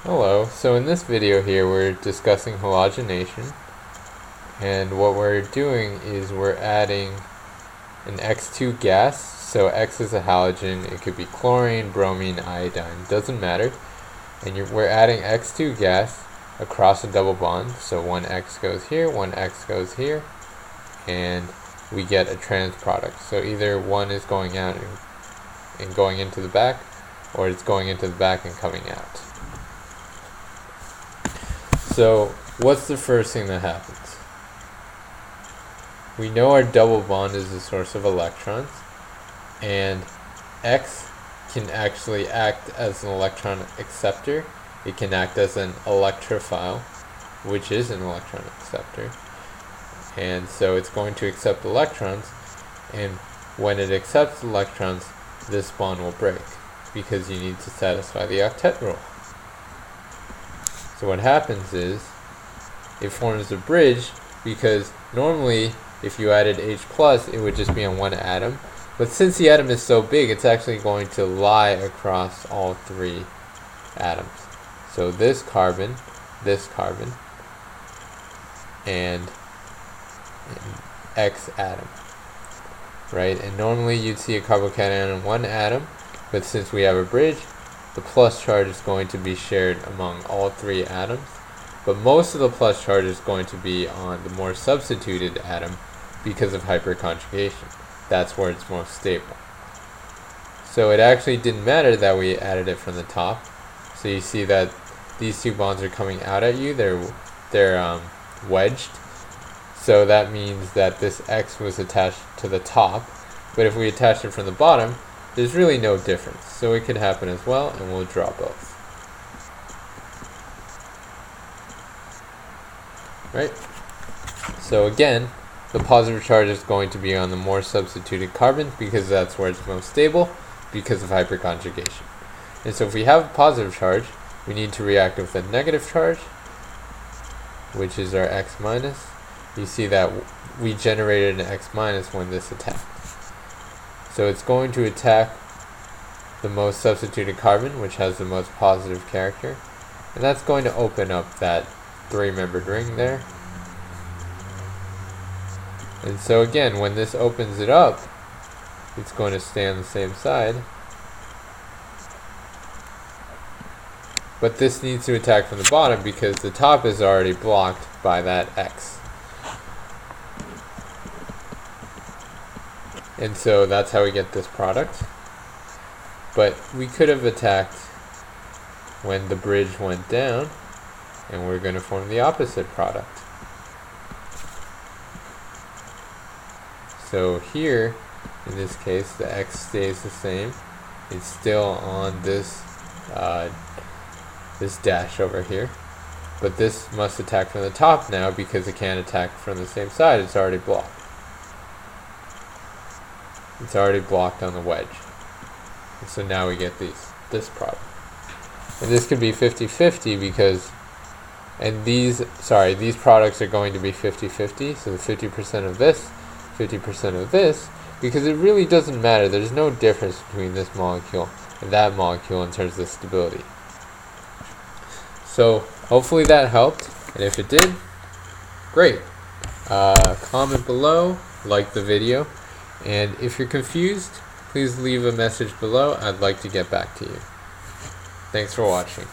Hello, so in this video here we're discussing halogenation, and what we're doing is we're adding an X2 gas. So X is a halogen, it could be chlorine, bromine, iodine, doesn't matter. And we're adding X2 gas across a double bond, so one X goes here, one X goes here, and we get a trans product. So either one is going out and going into the back, or it's going into the back and coming out. So what's the first thing that happens? We know our double bond is the source of electrons, and X can actually act as an electron acceptor. It can act as an electrophile, which is an electron acceptor. And so it's going to accept electrons, and when it accepts electrons, this bond will break, because you need to satisfy the octet rule. So what happens is, it forms a bridge, because normally if you added H+, it would just be on one atom. But since the atom is so big, it's actually going to lie across all three atoms. So this carbon, and an X atom, right? And normally you'd see a carbocation on one atom, but since we have a bridge, the plus charge is going to be shared among all three atoms, but most of the plus charge is going to be on the more substituted atom because of hyperconjugation. That's where it's most stable. So it actually didn't matter that we added it from the top. So you see that these two bonds are coming out at you. They're wedged. So that means that this X was attached to the top. But if we attach it from the bottom, there's really no difference. So it could happen as well, and we'll draw both. Right? So again, the positive charge is going to be on the more substituted carbon, because that's where it's most stable, because of hyperconjugation. And so if we have a positive charge, we need to react with a negative charge, which is our X minus. You see that we generated an X minus when this attacked. So it's going to attack the most substituted carbon, which has the most positive character, and that's going to open up that three-membered ring there. And so again, when this opens it up, it's going to stay on the same side, but this needs to attack from the bottom because the top is already blocked by that X. And so that's how we get this product. But we could have attacked when the bridge went down, and we're going to form the opposite product. So here, in this case, the X stays the same. It's still on this this dash over here. But this must attack from the top now because it can't attack from the same side. It's already blocked. It's already blocked on the wedge. And so now we get this product. And this could be 50-50 because, and these products are going to be 50-50, so 50% of this, 50% of this, because it really doesn't matter. There's no difference between this molecule and that molecule in terms of stability. So hopefully that helped, and if it did, great. Comment below, like the video, and if you're confused, please leave a message below. I'd like to get back to you. Thanks for watching.